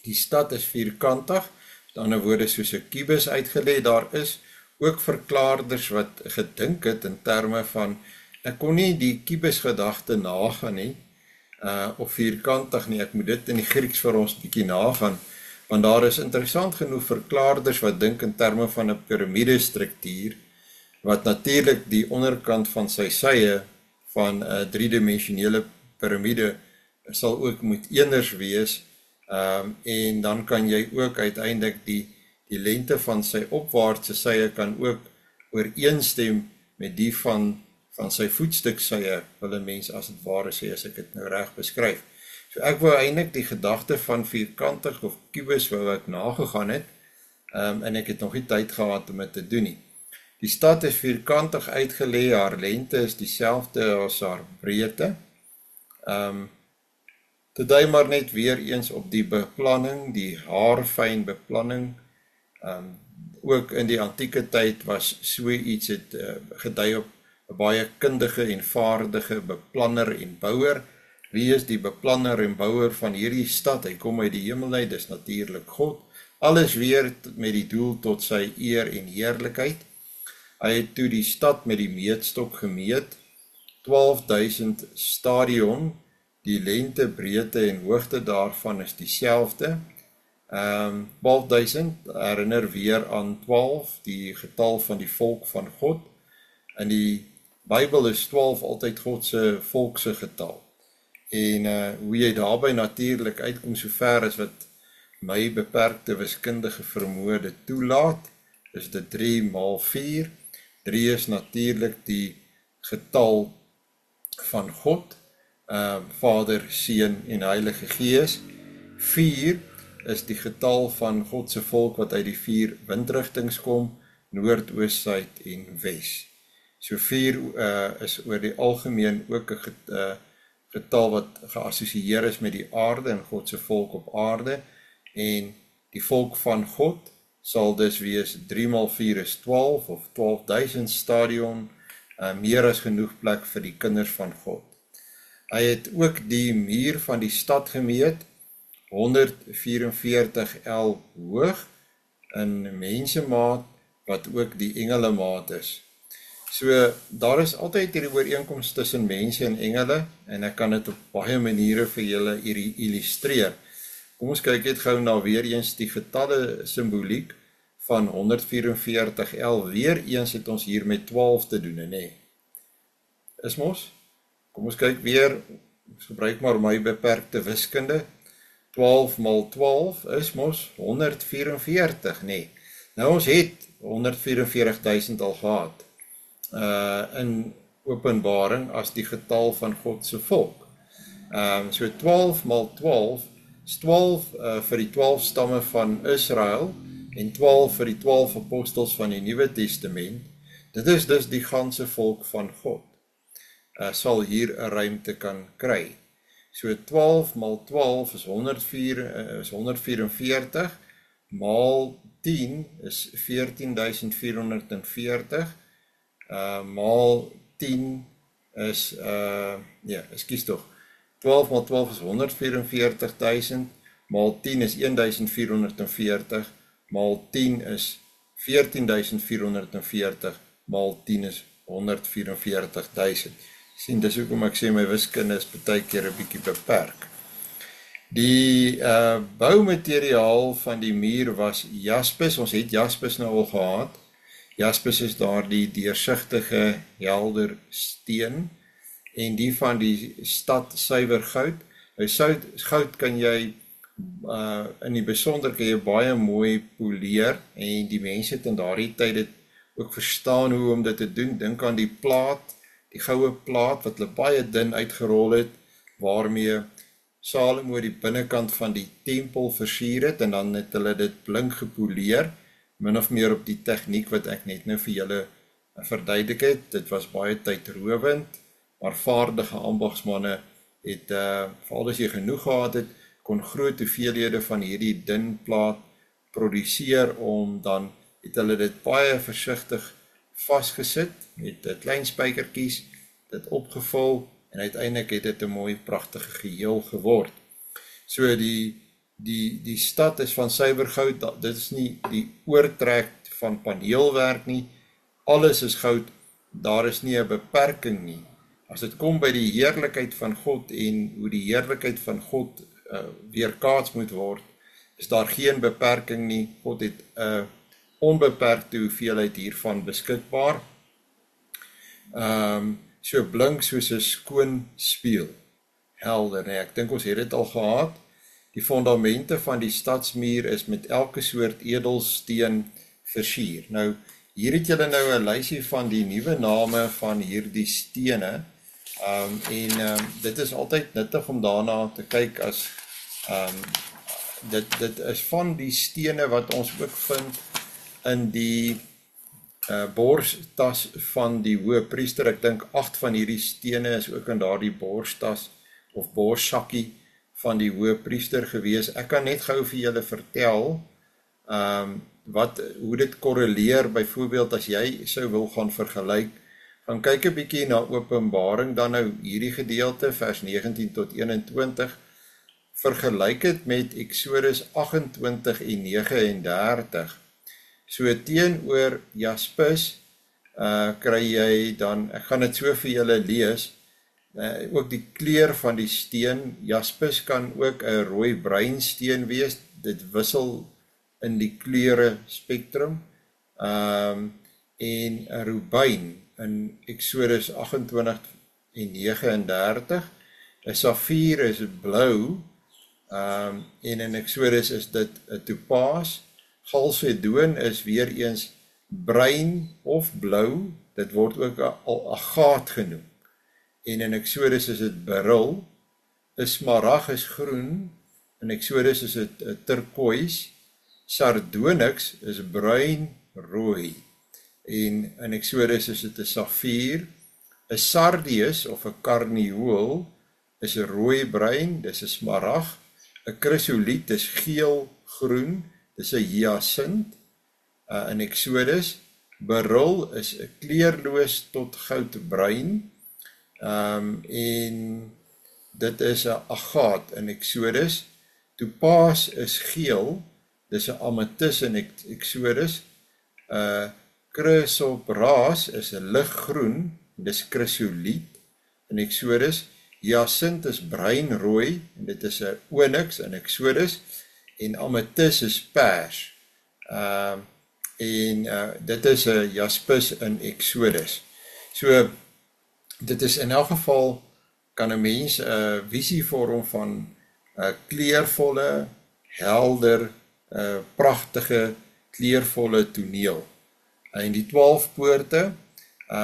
Die stad is vierkantig, met ander woorde soos 'n kubus uitgelê. Daar is ook verklaarders wat gedink het in terme van, ek kon nie die kubus gedagte nagaan nie, of vierkantig nie, ek moet dit in die Grieks vir ons bietjie nagaan, want daar is interessant genoeg verklaarders wat dink in terme van 'n piramidestruktuur, wat natuurlik die onderkant van sy sye van 'n driedimensionele piramide sal ook moet eenders wees, en dan kan jy ook uiteindelik die lengte van sy opwaartse sye kan ook ooreenstem met die van sy voetstuksye, wil 'n mens as dit ware sê, as ek dit nou reg beskryf. So ek wou eintlik die gedagte van vierkantig of kubus wou ek nagegaan het, en ek het nog nie tyd gehad om dit te doen nie. Die stad is vierkantig uitgelê, haar lengte is dieselfde as haar breedte. Te dui maar net weer eens op die beplanning, die haarfyn beplanning. Ook in die antieke tyd was so iets het gedui op 'n baie kundige en vaardige beplanner en bouer. Wie is die beplanner en bouer van hierdie stad? Hy kom uit die hemel uit, dis natuurlik God. Alles weer met die doel tot sy eer en heerlikheid. Hy het toe die stad met die meetstok gemeet, 12.000 stadion, die lengte, breedte en hoogte daarvan is dieselfde. 12.000 herinner weer aan 12, die getal van die volk van God. In die Bybel is 12 altyd God se volk se getal. En hoe jy daarby natuurlik uitkom so ver as wat my beperkte wiskundige vermoë dit toelaat, is dit 3 maal 4. 3 is natuurlik die getal van God, Vader, Seun en Heilige Gees. 4 is die getal van God se volk wat uit die 4 windrigtings kom, noord, oos, suid en wes. So 4 is oor die algemeen ook 'n getal wat geassosieer is met die aarde en God se volk op aarde, en die volk van God sal dus wees 3 maal 4 is 12 of 12.000 stadion, meer as genoeg plek vir die kinders van God. Hy het ook die muur van die stad gemeet, 144 L hoog, in mensemaat, wat ook die engelemaat is. So, daar is altyd hierdie ooreenkoms tussen mense en engele, en ek kan dit op baie maniere vir julle illustreer. Kom ons kyk net gou na weer eens die getalle simboliek van 144 L. Weer eens het ons hier met 12 te doen, nee. Is mos? Kom ons kyk weer, ons gebruik maar my beperkte wiskunde. 12 maal 12 is mos 144, nee. Nou ons het 144.000 al gehad. In Openbaring as die getal van God se volk. So 12 maal 12 is 12 vir die 12 stamme van Israel en 12 vir die 12 apostels van die Nuwe Testament. Dit is dus die ganse volk van God. Sal hier 'n ruimte kan kry. So 12 maal 12 is 144 maal 10 is 14.440, maal 10 is, ekskuus tog, 12 maal 12 is 144.000, maal 10 is 1.440, maal 10 is 14.440, maal 10 is 144.000. Sien, dis hoekom ek sê my wiskunde is baie keer 'n bietjie beperk. Die boumateriaal van die muur was jaspis. Ons het jaspis nou al gehad. Jaspis is daar die deursigtige helder steen, en die van die stad suiwer goud. Nou goud kan jy in die besonder kan jy baie mooi poleer, en die mense het in daardie tyd het ook verstaan hoe om dit te doen. Dink aan die plaat, die goue plaat wat hulle baie dun uitgerol het, waarmee Salomo die binnekant van die tempel versier het, en dan het hulle dit blink gepoleer, min of meer op die tegniek wat ek net nou vir julle verduidelik het. Dit was baie tydrowend, maar vaardige ambagsmanne het, veral as jy genoeg gehad het, kon groot hoeveelhede van hierdie dun plaat produseer, om dan het hulle dit baie versigtig vasgesit met klein spykertjies, dit opgevul, en uiteindelik het dit 'n mooi pragtige geheel geword. So die stad is van suiwer goud, dit is nie die oortrek van paneelwerk nie, alles is goud, daar is nie 'n beperking nie. As dit kom by die heerlikheid van God en hoe die heerlikheid van God weerkaats moet word, is daar geen beperking nie. God het 'n onbeperkte hoeveelheid hiervan beskikbaar. So blink soos 'n skoon spieël, helder, nee, ek dink ons het dit al gehad. Die fondamente van die stadsmuur is met elke soort edelsteen versier. Nou, hier het julle nou 'n lysie van die nuwe name van hierdie stene, en dit is altyd nuttig om daarna te kyk as dit is van die stene wat ons ook vind in die borstas van die hoëpriester. Ek dink 8 van hierdie stene is ook in daardie borstas of borssakkie van die hoëpriester gewees. Ek kan net gou vir julle vertel hoe dit korreleer, byvoorbeeld as jy sou wil gaan vergelyk, gaan kyk 'n bietjie na Openbaring, dan nou hierdie gedeelte, vers 19 tot 21, vergelyk dit met Eksodus 28 en 39. So teenoor jaspis kry jy dan, ek gaan dit so vir julle lees, ook die kleur van die steen. Jaspis kan ook 'n rooi-bruin steen wees, dit wissel in die kleure spektrum, en 'n rubyn in Eksodus 28 en 39, 'n safier is blou, en in Eksodus is dit 'n topaas. Chalcedoon is weer eens bruin of blou, dit word ook al agaat genoem, en in Eksodus is dit beryl. 'n smarag is groen, in Eksodus is dit turkoois. Sardonyx is bruin rooi, en in Eksodus is dit 'n safier. 'n sardius of 'n karnieul is 'n rooi bruin, dis 'n smarag. 'n chrysoliet is geel groen, dis 'n hyasint in Eksodus. Beryl is 'n kleurloos tot goudbruin, en dit is 'n agaat in Eksodus. Topaas is geel, dis 'n amethyst in Eksodus. Chrysoprase is 'n liggroen, dis chrysoliet in Eksodus. Hyasint is bruinrooi, en dit is 'n onyx in Eksodus. En amethyst is pers, en dit is 'n jaspis in Eksodus. So, dit is in elk geval, kan 'n mens 'n visie vorm van 'n kleurvolle, helder, pragtige, kleurvolle toneel. En die 12 poorte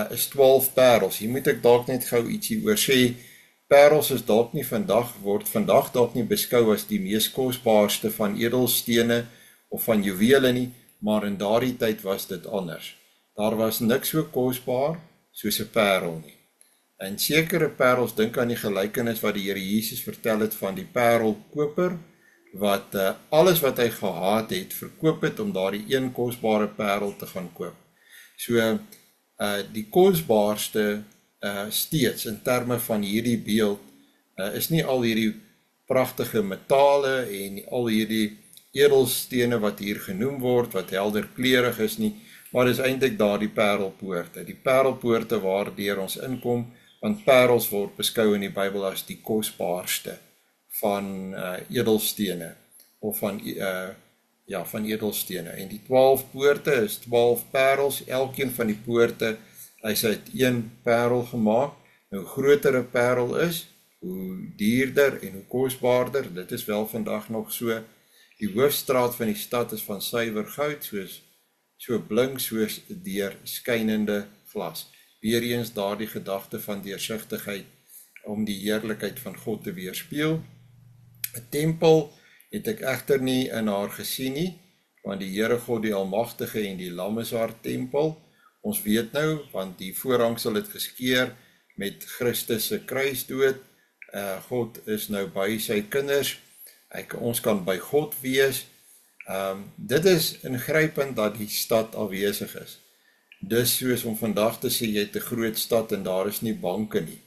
is 12 parels. Hier moet ek dalk net gou ietsie oor sê. Parels is dalk nie word vandag dalk nie beskou as die mees kosbaarste van edelstene of van juwele nie, maar in daardie tyd was dit anders. Daar was niks so kosbaar soos 'n parel nie. En sekere parels, dink aan die gelykenis wat die Here Jesus vertel het van die parel koper, wat alles wat hy gehad het, verkoop het om daardie een kosbare parel te gaan koop. So, die kosbaarste steeds in terme van hierdie beeld, is nie al hierdie pragtige metale en al hierdie edelstene wat hier genoem word, wat helder kleurig is nie, maar is eintlik daar die parelpoorte. Die parelpoorte waardeur ons inkom, want parels word beskou in die Bybel as die kosbaarste van edelstene, of van edelstene. En die 12 poorte is 12 parels, elkeen van die poorte is uit een parel gemaak. Nou, hoe groter 'n parel is, hoe duurder en hoe kosbaarder, dit is wel vandag nog so. Die hoofstraat van die stad is van suiwer goud, so blink soos deur skynende glas. Weereens daardie gedagte van deursigtigheid om die heerlikheid van God te weerspieël. 'n Tempel het ek egter nie in haar gesien nie, want die Here God die Almagtige en die Lam is haar tempel. Ons weet nou, want die voorhangsel het geskeur met Christus se kruisdood. God is nou by sy kinders. Ons kan by God wees. Dit is ingrypend dat die stad afwesig is. Dis soos om vandag te sê, jy het 'n groot stad en daar is nie banke nie.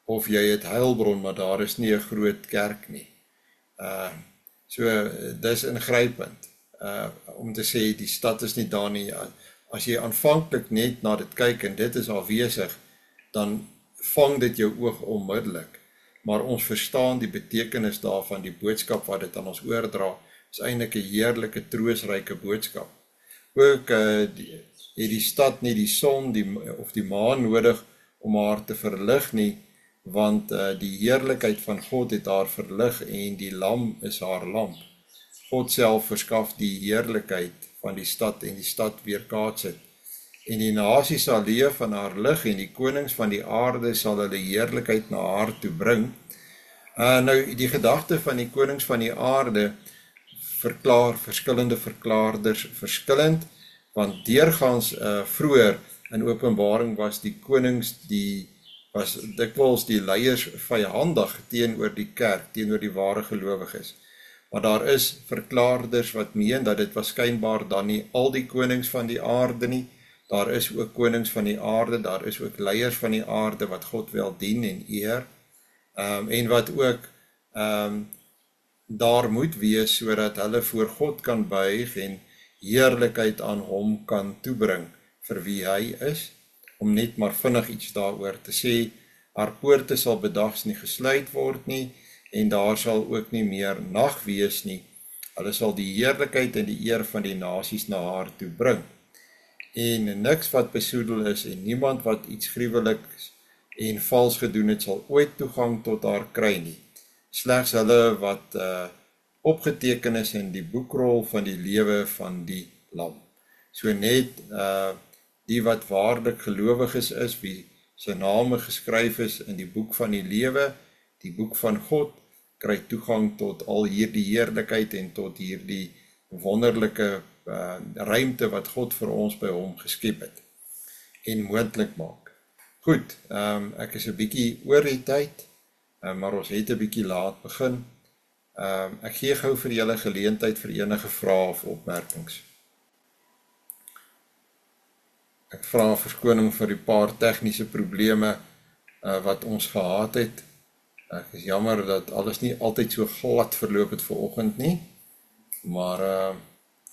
Of jy het Heilbron, maar daar is nie 'n groot kerk nie. So, dis ingrypend. Om te sê, die stad is nie daar nie. As jy aanvanklik net na dit kyk en dit is afwesig, dan vang dit jou oog onmiddellik. Maar ons verstaan die betekenis daarvan, die boodskap wat dit aan ons oordra, is eintlik 'n heerlike, troosryke boodskap. Ook het die stad nie die son of die maan nodig om haar te verlig nie, want die heerlikheid van God het haar verlig en die lam is haar lamp. God self verskaf die heerlikheid van die stad en die stad weerkaats het. En die nasie sal leef van haar lig en die konings van die aarde sal hulle heerlikheid na haar toe bring. Nou, die gedagte van die konings van die aarde verklaar verskillende verklaarders verskillend, want deurgaans vroeër in Openbaring was die konings, was dikwels die leiers vyandig teenoor die kerk, teenoor die ware gelowiges. Maar daar is verklaarders wat meen dat dit waarskynbaar dan nie al die konings van die aarde nie, daar is ook konings van die aarde, daar is ook leiers van die aarde wat God wel dien en eer, en wat ook daar moet wees sodat hulle voor God kan buig en heerlikheid aan hom kan toebring vir wie hy is, om net maar vinnig iets daaroor te sê, haar poorte sal bedags nie gesluit word nie, en daar sal ook nie meer nag wees nie, hulle sal die heerlikheid en die eer van die nasies na haar toe bring, en niks wat besoedel is, en niemand wat iets gruweliks en vals gedoen het, sal ooit toegang tot haar kry nie, slegs hulle wat opgeteken is in die boekrol van die lewe van die lam. So net die wat waarlik gelowiges is, wie sy name geskryf is in die boek van die lewe, die boek van God, kry toegang tot al hierdie heerlikheid en tot hierdie wonderlike ruimte wat God vir ons by hom geskep het en moontlik maak. Goed, ek is 'n bietjie oor die tyd, maar ons het 'n bietjie laat begin. Ek gee gou vir julle geleentheid vir enige vrae of opmerkings. Ek vra verskoning vir die paar tegniese probleme wat ons gehad het. Ek is jammer dat alles nie altyd so glad verloop het vanoggend nie, maar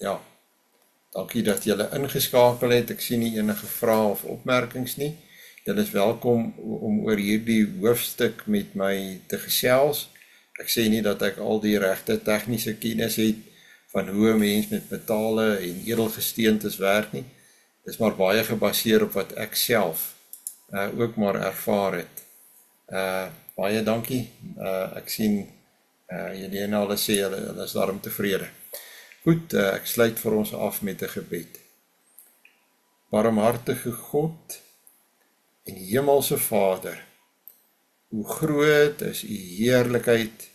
ja, dankie dat julle ingeskakel het. Ek sien nie enige vrae of opmerkings nie. Julle is welkom om oor hierdie hoofstuk met my te gesels. Ek sê nie dat ek al die regte tegniese kennis het van hoe 'n mens met metale en edelgesteentes werk nie. Dit is maar baie gebaseer op wat ek self ook maar ervaar het. Baie dankie. Ek sien julle en hulle sê hulle is daarom tevrede. Goed, ek sluit vir ons af met 'n gebed. Barmhartige God en Hemelse Vader, hoe groot is u heerlikheid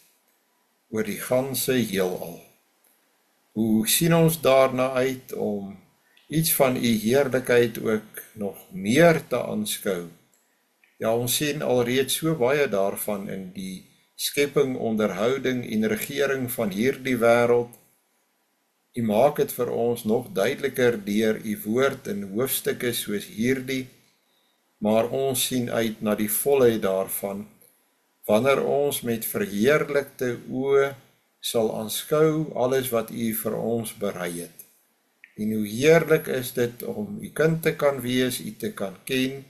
oor die ganse heelal. Hoe sien ons daarna uit om iets van u heerlikheid ook nog meer te aanskou. Ja, ons sien alreeds so baie daarvan in die skepping, onderhouding en regering van hierdie wêreld. U maak dit vir ons nog duideliker deur u woord in hoofstukke soos hierdie, maar ons sien uit na die volheid daarvan, wanneer ons met verheerlikte oë sal aanskou alles wat u vir ons berei het. En hoe heerlik is dit om u kind te kan wees, u te kan ken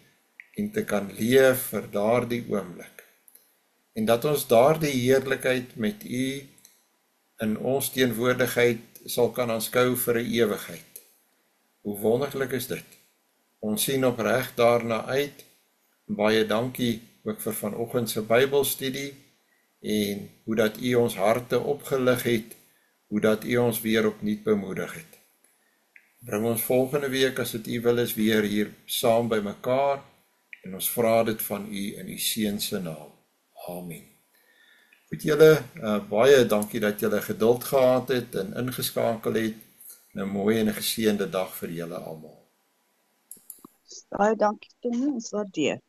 en te kan leef vir daardie oomblik. En dat ons daardie heerlikheid met u in ons teenwoordigheid sal kan aanskou vir 'n ewigheid. Hoe wonderlik is dit. Ons sien opreg daarna uit. Baie dankie ook vir vanoggend se Bybelstudie en hoe dat u ons harte opgelig het, hoe dat u ons weer opnuut bemoedig het. Bring ons volgende week, as dit u wil is, weer hier saam by mekaar en ons vra dit van u in u seun se naam. Amen. Goed julle, baie dankie dat julle geduld gehad het en ingeskakel het. 'n mooi en 'n geseënde dag vir julle almal. Baie dankie Tommy, ons waardeer.